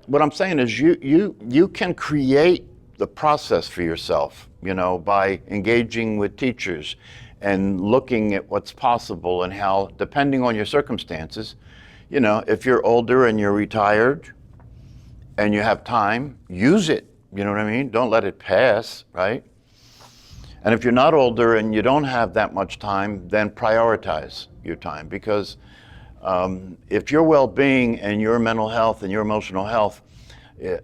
what I'm saying is you can create the process for yourself, by engaging with teachers and looking at what's possible and how, depending on your circumstances, if you're older and you're retired and you have time, use it. You know what I mean? Don't let it pass, right? And if you're not older and you don't have that much time, then prioritize your time, because if your well-being and your mental health and your emotional health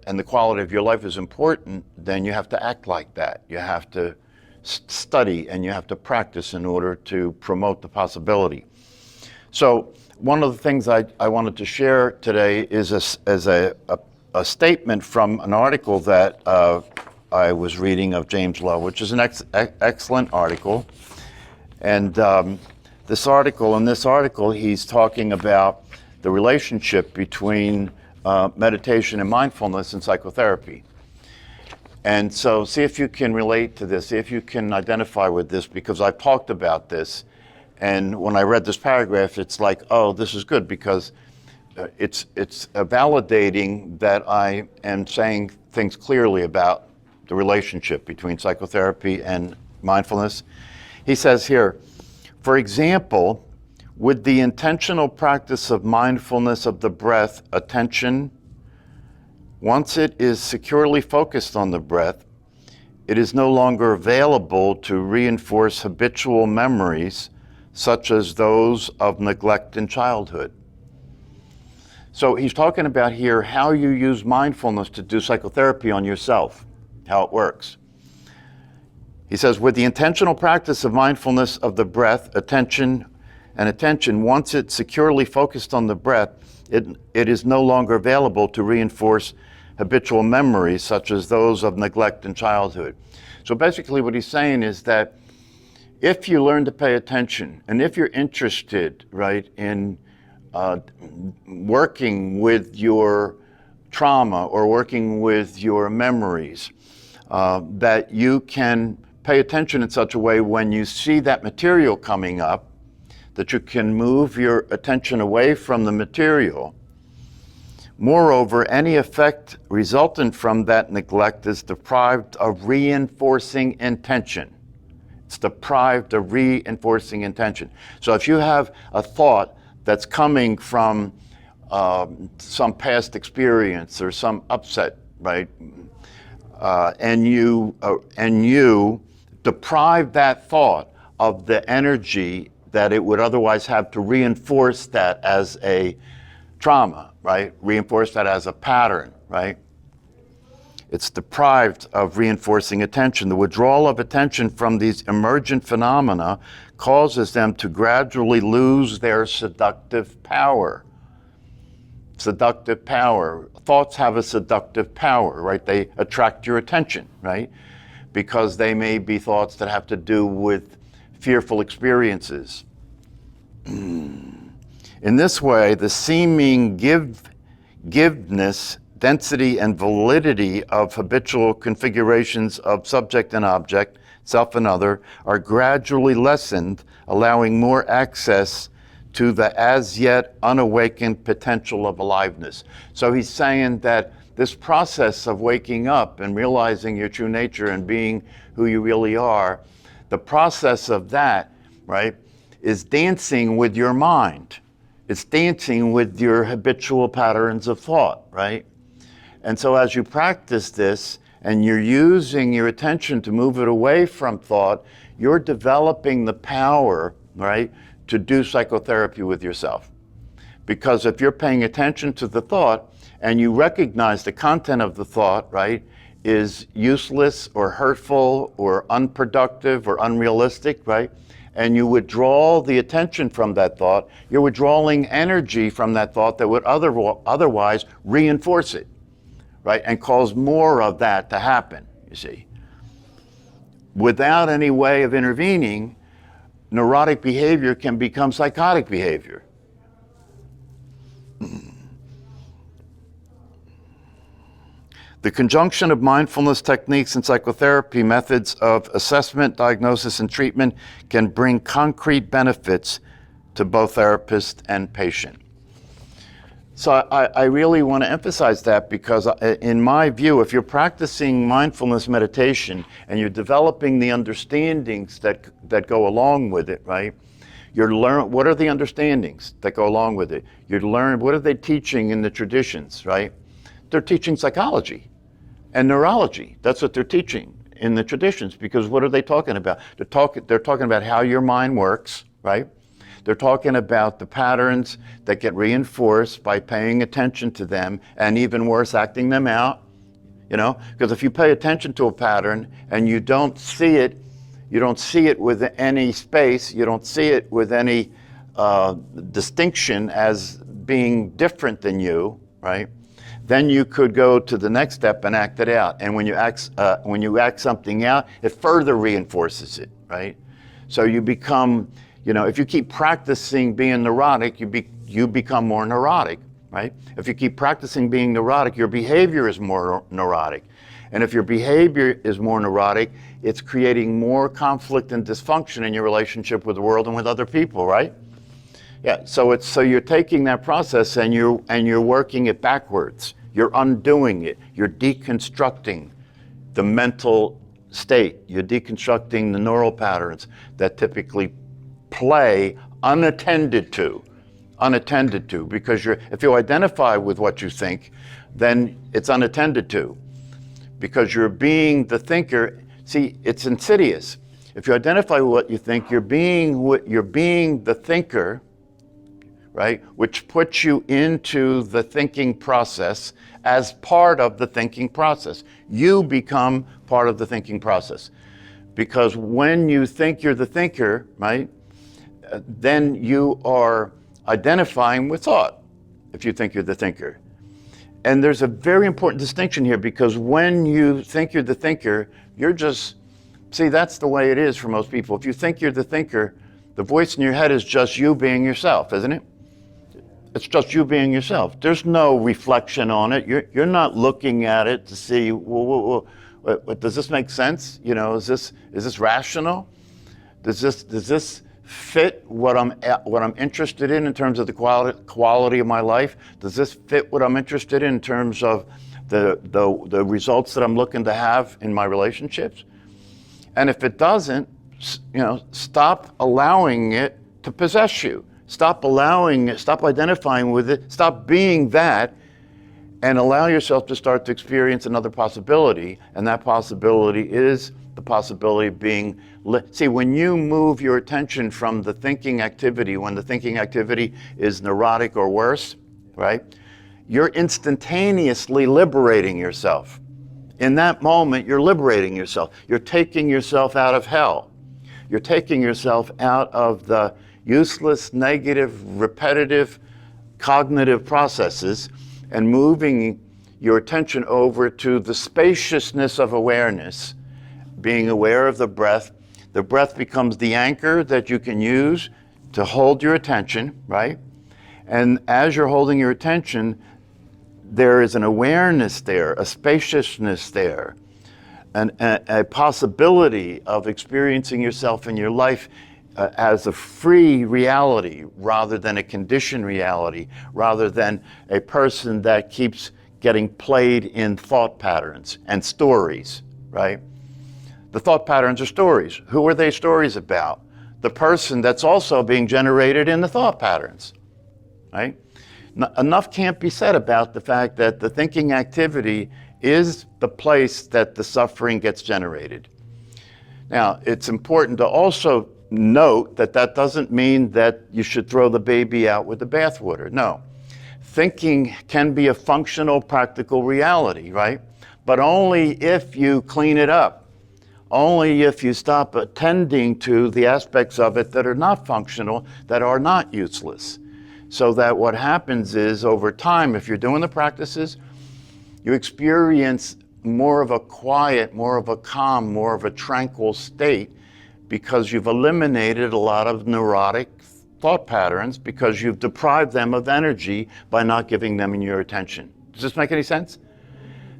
and the quality of your life is important, then you have to act like that. You have to study and you have to practice in order to promote the possibility. So one of the things I wanted to share today is a statement from an article that I was reading of James Lowe, which is an excellent article. And in this article, he's talking about the relationship between meditation and mindfulness and psychotherapy. And so see if you can relate to this, see if you can identify with this, because I've talked about this. And when I read this paragraph, it's like, oh, this is good, because it's validating that I am saying things clearly about the relationship between psychotherapy and mindfulness. He says here, for example, with the intentional practice of mindfulness of the breath, attention, once it is securely focused on the breath, it is no longer available to reinforce habitual memories such as those of neglect in childhood. So he's talking about here how you use mindfulness to do psychotherapy on yourself, how it works. He says, with the intentional practice of mindfulness of the breath, attention, once it's securely focused on the breath, it is no longer available to reinforce habitual memories such as those of neglect in childhood. So basically what he's saying is that if you learn to pay attention, and if you're interested, right, in working with your trauma or working with your memories, that you can pay attention in such a way when you see that material coming up, that you can move your attention away from the material. Moreover, any effect resultant from that neglect is deprived of reinforcing intention. It's deprived of reinforcing intention. So if you have a thought that's coming from some past experience or some upset, right, and you deprive that thought of the energy that it would otherwise have to reinforce that as a trauma, right? Reinforce that as a pattern, right? It's deprived of reinforcing attention. The withdrawal of attention from these emergent phenomena causes them to gradually lose their seductive power. Seductive power. Thoughts have a seductive power, right? They attract your attention, right? Because they may be thoughts that have to do with fearful experiences. In this way, the seeming giveness, density, and validity of habitual configurations of subject and object, self and other, are gradually lessened, allowing more access to the as yet unawakened potential of aliveness. So he's saying that this process of waking up and realizing your true nature and being who you really are, the process of that, right, is dancing with your mind. It's dancing with your habitual patterns of thought, right? And so as you practice this and you're using your attention to move it away from thought, you're developing the power, right, to do psychotherapy with yourself. Because if you're paying attention to the thought and you recognize the content of the thought, right, is useless or hurtful or unproductive or unrealistic, right, and you withdraw the attention from that thought, you're withdrawing energy from that thought that would otherwise reinforce it, right, and cause more of that to happen, you see. Without any way of intervening, neurotic behavior can become psychotic behavior. The conjunction of mindfulness techniques and psychotherapy methods of assessment, diagnosis, and treatment can bring concrete benefits to both therapist and patient. So I really want to emphasize that, because in my view, if you're practicing mindfulness meditation and you're developing the understandings that go along with it, right? You're learn what are the understandings that go along with it? You learn what are they teaching in the traditions, right? They're teaching psychology and neurology. That's what they're teaching in the traditions, because what are they talking about? They're talking about how your mind works, right? They're talking about the patterns that get reinforced by paying attention to them, and even worse, acting them out, you know? Because if you pay attention to a pattern and you don't see it with any space, you don't see it with any distinction as being different than you, right? Then you could go to the next step and act it out. And when you act something out, it further reinforces it, right? So you become, you know, if you keep practicing being neurotic, you become more neurotic, right? If you keep practicing being neurotic, your behavior is more neurotic. And if your behavior is more neurotic, it's creating more conflict and dysfunction in your relationship with the world and with other people, right? Yeah, so you're taking that process and you're working it backwards. You're undoing it. You're deconstructing the mental state. You're deconstructing the neural patterns that typically play unattended to, because if you identify with what you think, then it's unattended to, because you're being the thinker. See, it's insidious. If you identify with what you think, you're being the thinker, right? Which puts you into the thinking process as part of the thinking process. You become part of the thinking process, because when you think you're the thinker, right? Then you are identifying with thought, if you think you're the thinker. And there's a very important distinction here, because when you think you're the thinker, that's the way it is for most people. If you think you're the thinker, the voice in your head is just you being yourself, isn't it? It's just you being yourself. There's no reflection on it. You're not looking at it to see, well, does this make sense? You know, is this rational? Does this fit what I'm interested in terms of the quality of my life? Does this fit what I'm interested in terms of the results that I'm looking to have in my relationships? And if it doesn't, you know, stop allowing it to possess you. Stop allowing it, stop identifying with it, stop being that, and allow yourself to start to experience another possibility. And that possibility is the possibility of being see, when you move your attention from the thinking activity, when the thinking activity is neurotic or worse, right? You're instantaneously liberating yourself. In that moment, you're liberating yourself. You're taking yourself out of hell. You're taking yourself out of the useless, negative, repetitive, cognitive processes and moving your attention over to the spaciousness of awareness, being aware of the breath. The breath becomes the anchor that you can use to hold your attention, right? And as you're holding your attention, there is an awareness there, a spaciousness there, and a possibility of experiencing yourself in your life as a free reality rather than a conditioned reality, rather than a person that keeps getting played in thought patterns and stories, right? The thought patterns are stories. Who are they stories about? The person that's also being generated in the thought patterns, right? Enough can't be said about the fact that the thinking activity is the place that the suffering gets generated. Now, it's important to also note that that doesn't mean that you should throw the baby out with the bathwater. No. Thinking can be a functional, practical reality, right? But only if you clean it up. Only if you stop attending to the aspects of it that are not functional, that are not useless. So that what happens is, over time, if you're doing the practices, you experience more of a quiet, more of a calm, more of a tranquil state, because you've eliminated a lot of neurotic thought patterns, because you've deprived them of energy by not giving them your attention. Does this make any sense?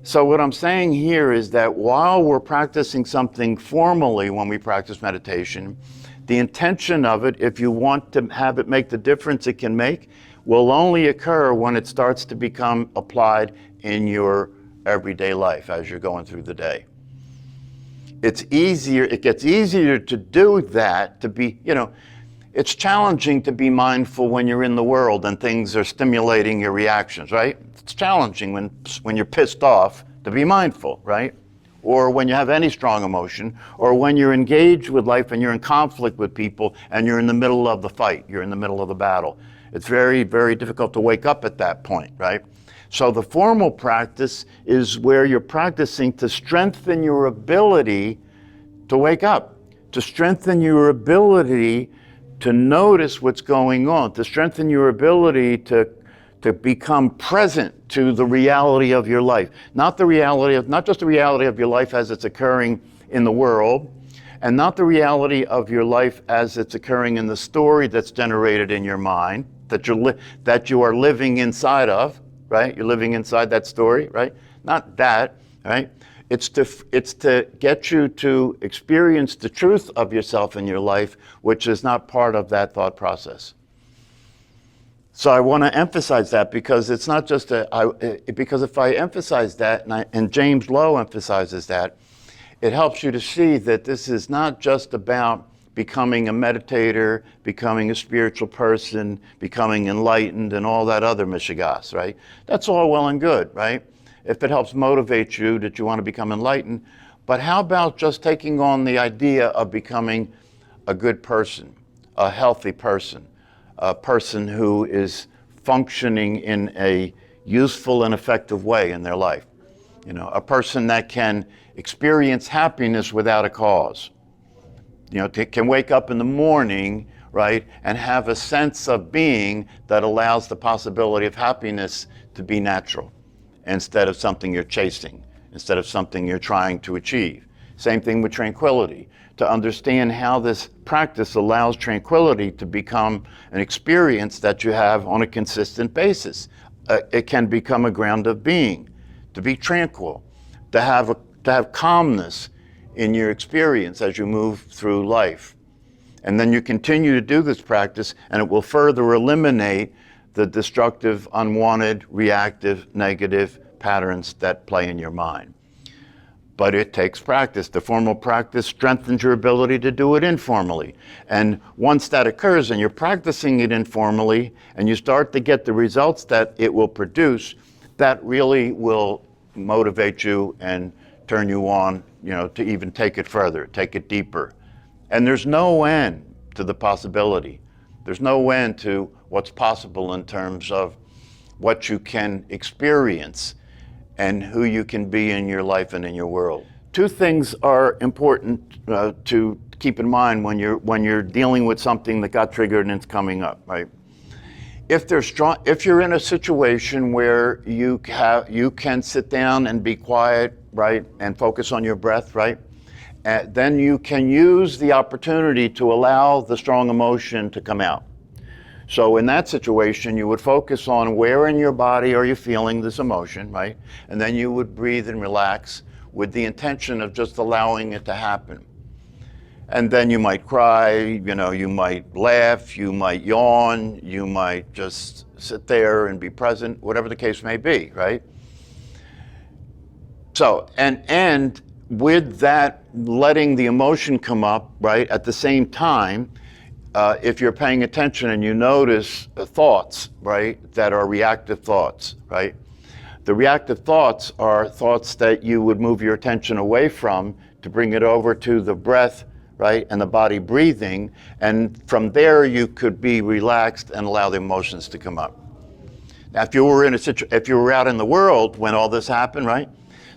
So what I'm saying here is that while we're practicing something formally when we practice meditation, the intention of it, if you want to have it make the difference it can make, will only occur when it starts to become applied in your everyday life as you're going through the day. It gets easier to do that, to be, it's challenging to be mindful when you're in the world and things are stimulating your reactions, right? It's challenging when you're pissed off to be mindful, right? Or when you have any strong emotion, or when you're engaged with life and you're in conflict with people and you're in the middle of the fight, you're in the middle of the battle. It's very, very difficult to wake up at that point, right? So the formal practice is where you're practicing to strengthen your ability to wake up, to strengthen your ability to notice what's going on, to strengthen your ability to become present to the reality of your life. Not just the reality of your life as it's occurring in the world, and not the reality of your life as it's occurring in the story that's generated in your mind, that you are living inside of, right? You're living inside that story, right? Not that, right? It's to get you to experience the truth of yourself in your life, which is not part of that thought process. So I want to emphasize that, because it's not just because if I emphasize that, and James Lowe emphasizes that, it helps you to see that this is not just about becoming a meditator, becoming a spiritual person, becoming enlightened, and all that other mishigas, right? That's all well and good, right? If it helps motivate you that you want to become enlightened. But how about just taking on the idea of becoming a good person, a healthy person, a person who is functioning in a useful and effective way in their life? A person that can experience happiness without a cause. Can wake up in the morning, right, and have a sense of being that allows the possibility of happiness to be natural, instead of something you're chasing, instead of something you're trying to achieve. Same thing with tranquility. To understand how this practice allows tranquility to become an experience that you have on a consistent basis. It can become a ground of being, to be tranquil, to have calmness in your experience as you move through life. And then you continue to do this practice, and it will further eliminate the destructive, unwanted, reactive, negative patterns that play in your mind. But it takes practice. The formal practice strengthens your ability to do it informally. And once that occurs and you're practicing it informally and you start to get the results that it will produce, that really will motivate you and turn you on, to even take it further, take it deeper. And there's no end to the possibility. There's no end to what's possible in terms of what you can experience and who you can be in your life and in your world. Two things are important to keep in mind when you're dealing with something that got triggered and it's coming up, right? If you're in a situation where you can sit down and be quiet, right, and focus on your breath, right, then you can use the opportunity to allow the strong emotion to come out. So in that situation, you would focus on where in your body are you feeling this emotion, right? And then you would breathe and relax with the intention of just allowing it to happen. And then you might cry, you might laugh, you might yawn, you might just sit there and be present, whatever the case may be, right? So, and with that, letting the emotion come up, right, at the same time, if you're paying attention and you notice thoughts, right, that are reactive thoughts, right? The reactive thoughts are thoughts that you would move your attention away from to bring it over to the breath, right, and the body breathing, and from there you could be relaxed and allow the emotions to come up. Now, if you were out in the world when all this happened, right,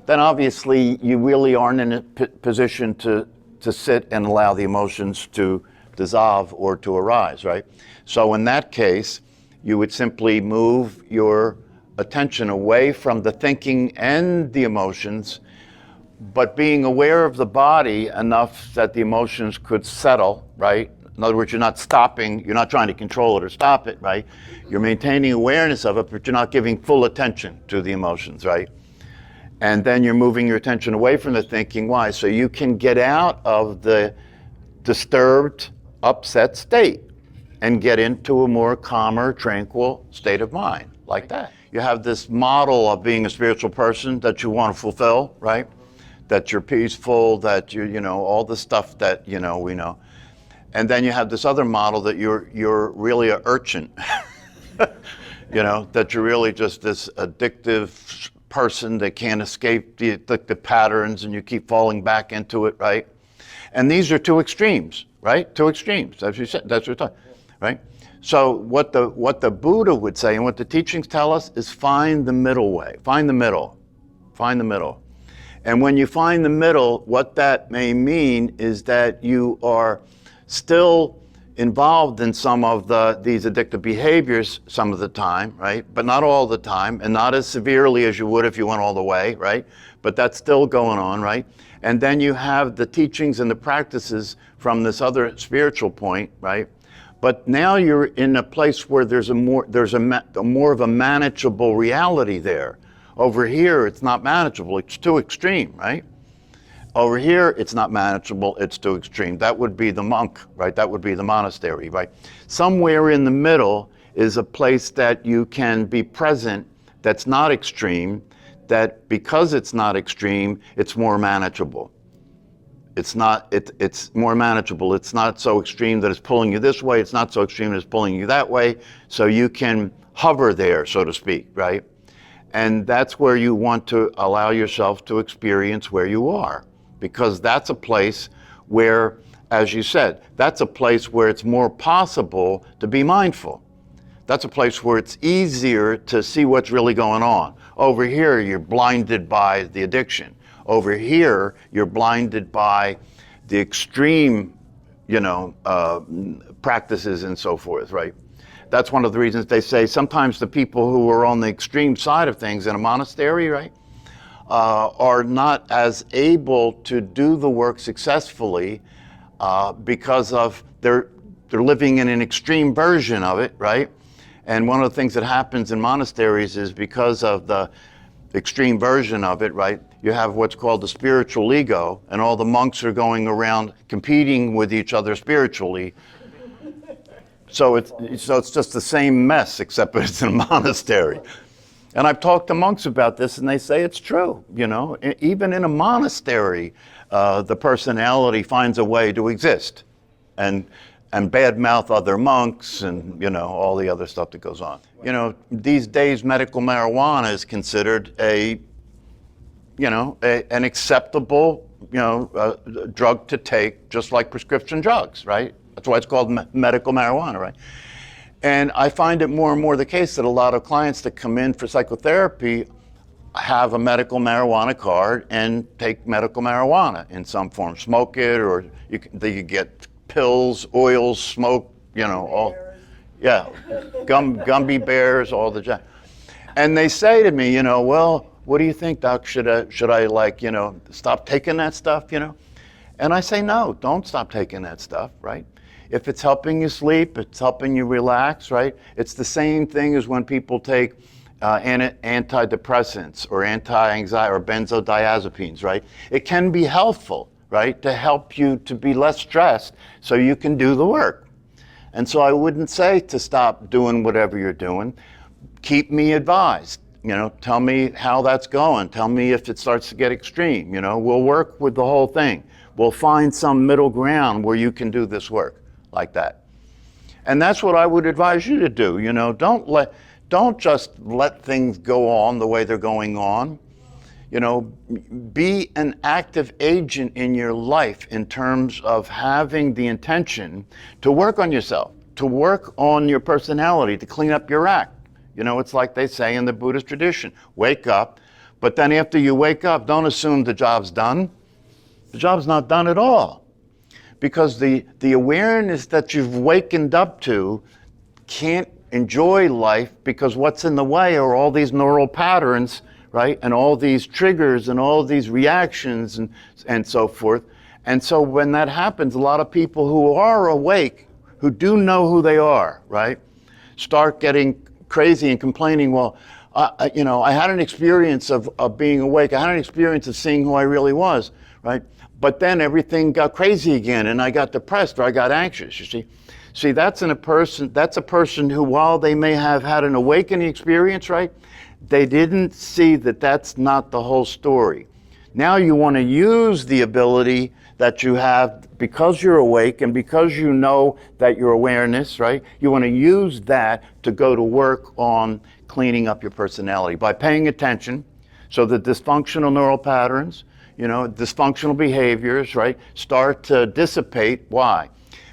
then obviously you really aren't in a position to sit and allow the emotions to dissolve or to arise, right? So in that case, you would simply move your attention away from the thinking and the emotions, but being aware of the body enough that the emotions could settle, right? In other words, you're not stopping, you're not trying to control it or stop it, right? You're maintaining awareness of it, but you're not giving full attention to the emotions, right? And then you're moving your attention away from the thinking. Why? So you can get out of the disturbed, upset state. and get into a more calmer, tranquil state of mind, like that. You have this model of being a spiritual person that you want to fulfill, right? That you're peaceful, that you know, all the stuff that, you know, we know. And then you have this other model that you're really an urchin, you know, that you're really just this addictive person that can't escape the patterns and you keep falling back into it, right? And these are two extremes, right? Two extremes, as you said, that's what you're talking, right? So what the Buddha would say and what the teachings tell us is find the middle way, find the middle, find the middle. And when you find the middle, what that may mean is that you are still involved in some of these addictive behaviors some of the time, right? But not all the time, and not as severely as you would if you went all the way, right? But that's still going on, right? And then you have the teachings and the practices from this other spiritual point, right? But now you're in a place where there's more of a manageable reality there. Over here, it's not manageable, it's too extreme, right? Over here, it's not manageable, it's too extreme. That would be the monk, right? That would be the monastery, right? Somewhere in the middle is a place that you can be present that's not extreme, that because it's not extreme, it's more manageable. It's more manageable. It's not so extreme that it's pulling you this way, it's not so extreme that it's pulling you that way, so you can hover there, so to speak, right? And that's where you want to allow yourself to experience where you are. Because that's a place where, as you said, that's a place where it's more possible to be mindful. That's a place where it's easier to see what's really going on. Over here, you're blinded by the addiction. Over here, you're blinded by the extreme, you know, practices and so forth, right? That's one of the reasons they say sometimes the people who are on the extreme side of things in a monastery, right? Are not as able to do the work successfully because of they're living in an extreme version of it, right? And one of the things that happens in monasteries is because of the extreme version of it, right? You have what's called the spiritual ego, and all the monks are going around competing with each other spiritually. So it's just the same mess, except it's in a monastery. And I've talked to monks about this, and they say it's true. You know, even in a monastery, the personality finds a way to exist, and badmouth other monks, and you know all the other stuff that goes on. You know, these days medical marijuana is considered an acceptable drug to take, just like prescription drugs, right? That's why it's called medical marijuana, right? And I find it more and more the case that a lot of clients that come in for psychotherapy have a medical marijuana card and take medical marijuana in some form. Smoke it, or you get pills, oils, smoke, you know, all, yeah, Gumby bears, all the jazz. And they say to me, you know, well, what do you think, doc? Should I like, you know, stop taking that stuff, you know? And I say, no, don't stop taking that stuff, right? If it's helping you sleep, it's helping you relax, right? It's the same thing as when people take antidepressants or anti-anxiety or benzodiazepines, right? It can be helpful, right, to help you to be less stressed so you can do the work. And so I wouldn't say to stop doing whatever you're doing. Keep me advised, you know, tell me how that's going. Tell me if it starts to get extreme, you know, we'll work with the whole thing. We'll find some middle ground where you can do this work like that. And that's what I would advise you to do, you know, don't just let things go on the way they're going on. You know, be an active agent in your life in terms of having the intention to work on yourself, to work on your personality, to clean up your act. You know, it's like they say in the Buddhist tradition, wake up, but then after you wake up, don't assume the job's done. The job's not done at all. Because the awareness that you've wakened up to can't enjoy life, because what's in the way are all these neural patterns, right? And all these triggers and all these reactions and so forth. And so when that happens, a lot of people who are awake, who do know who they are, right, start getting crazy and complaining, well, you know, I had an experience of being awake. I had an experience of seeing who I really was, right? But then everything got crazy again, and I got depressed or I got anxious, you see. See, that's a person who, while they may have had an awakening experience, right, they didn't see that that's not the whole story. Now you want to use the ability that you have because you're awake and because you know that your awareness, right, you want to use that to go to work on cleaning up your personality by paying attention so that dysfunctional neural patterns, dysfunctional behaviors, right, start to dissipate. Why?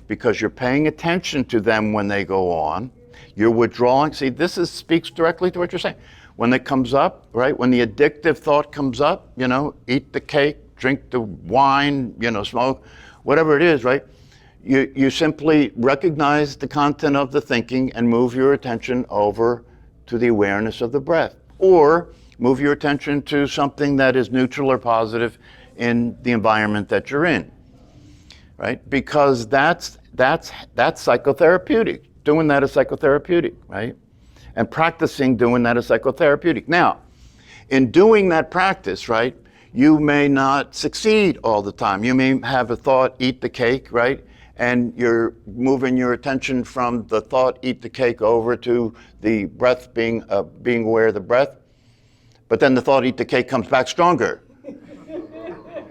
Because you're paying attention to them when they go on. You're withdrawing. See, speaks directly to what you're saying. When it comes up, right, when the addictive thought comes up, eat the cake, drink the wine, smoke, whatever it is, right, you simply recognize the content of the thinking and move your attention over to the awareness of the breath. Or move your attention to something that is neutral or positive in the environment that you're in, right? Because that's psychotherapeutic. Doing that is psychotherapeutic, right? And practicing doing that is psychotherapeutic. Now, in doing that practice, right, you may not succeed all the time. You may have a thought, eat the cake, right? And you're moving your attention from the thought, eat the cake, over to the breath, being aware of the breath. But then the thought, eat the cake, comes back stronger.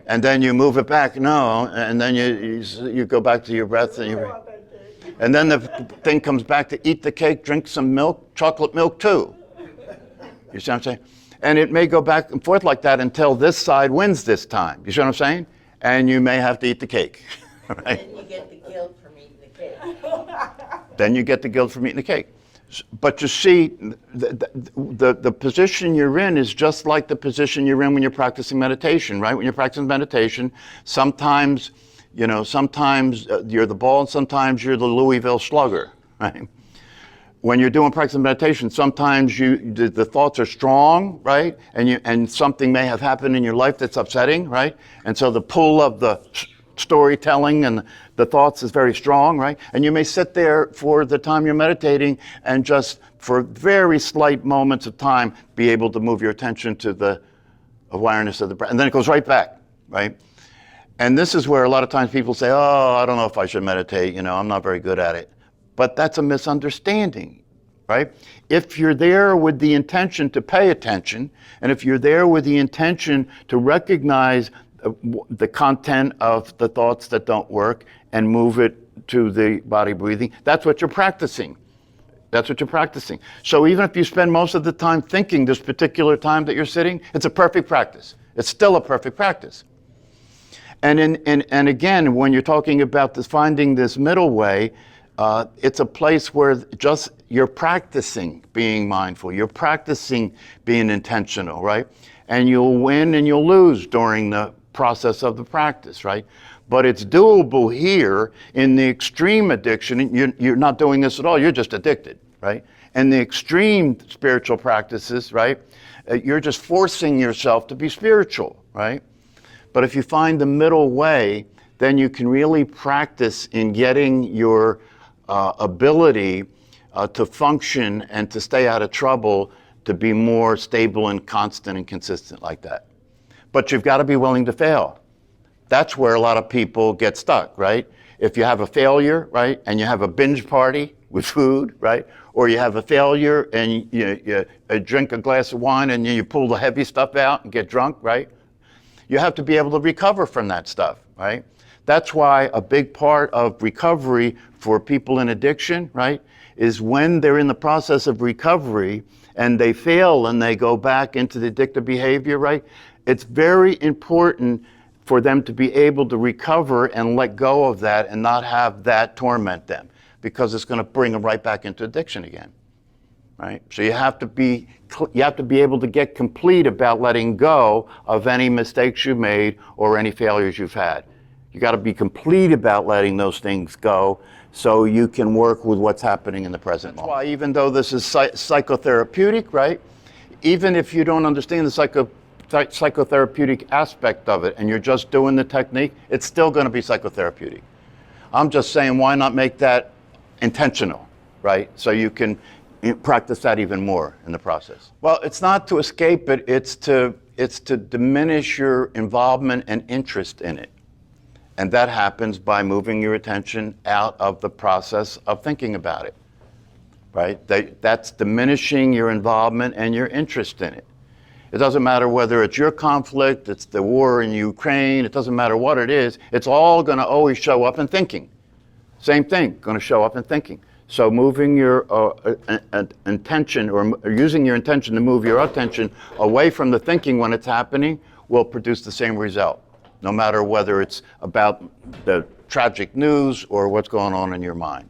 And then you move it back, and then you go back to your breath, and then the thing comes back to eat the cake, drink some milk, chocolate milk too. You see what I'm saying? And it may go back and forth like that until this side wins this time. You see what I'm saying? And you may have to eat the cake. Right? Then you get the guilt from eating the cake. Then you get the guilt from eating the cake. But you see, the position you're in is just like the position you're in when you're practicing meditation, right? When you're practicing meditation, sometimes you're the ball and sometimes you're the Louisville Slugger, right? When you're doing practicing meditation, sometimes the thoughts are strong, right? And something may have happened in your life that's upsetting, right? And so the pull of the storytelling and the thoughts is very strong, right? And you may sit there for the time you're meditating and just for very slight moments of time be able to move your attention to the awareness of the breath. And then it goes right back, right? And this is where a lot of times people say, oh, I don't know if I should meditate, I'm not very good at it. But that's a misunderstanding, right? If you're there with the intention to pay attention, and if you're there with the intention to recognize the content of the thoughts that don't work and move it to the body breathing, that's what you're practicing. That's what you're practicing. So even if you spend most of the time thinking this particular time that you're sitting, it's a perfect practice. It's still a perfect practice. And again, when you're talking about finding this middle way, it's a place where just you're practicing being mindful. You're practicing being intentional, right? And you'll win and you'll lose during the process of the practice, right? But it's doable here. In the extreme addiction, you're not doing this at all. You're just addicted, right? And the extreme spiritual practices, right? You're just forcing yourself to be spiritual, right? But if you find the middle way, then you can really practice in getting your ability to function and to stay out of trouble to be more stable and constant and consistent like that. But you've got to be willing to fail. That's where a lot of people get stuck, right? If you have a failure, right, and you have a binge party with food, right, or you have a failure and you drink a glass of wine and you pull the heavy stuff out and get drunk, right? You have to be able to recover from that stuff, right? That's why a big part of recovery for people in addiction, right, is when they're in the process of recovery and they fail and they go back into the addictive behavior, right? It's very important for them to be able to recover and let go of that and not have that torment them, because it's going to bring them right back into addiction again, right? So you have to be able to get complete about letting go of any mistakes you made or any failures you've had. You got to be complete about letting those things go so you can work with what's happening in the present moment. That's why even though this is psychotherapeutic, right? Even if you don't understand the psychotherapeutic aspect of it and you're just doing the technique, it's still going to be psychotherapeutic. I'm just saying, why not make that intentional, right? So you can practice that even more in the process. Well, it's not to escape it, it's to diminish your involvement and interest in it. And that happens by moving your attention out of the process of thinking about it, right? That's diminishing your involvement and your interest in it. It doesn't matter whether it's your conflict, it's the war in Ukraine, it doesn't matter what it is, it's all going to always show up in thinking. Same thing, going to show up in thinking. So moving your intention, or using your intention to move your attention away from the thinking when it's happening, will produce the same result, no matter whether it's about the tragic news or what's going on in your mind.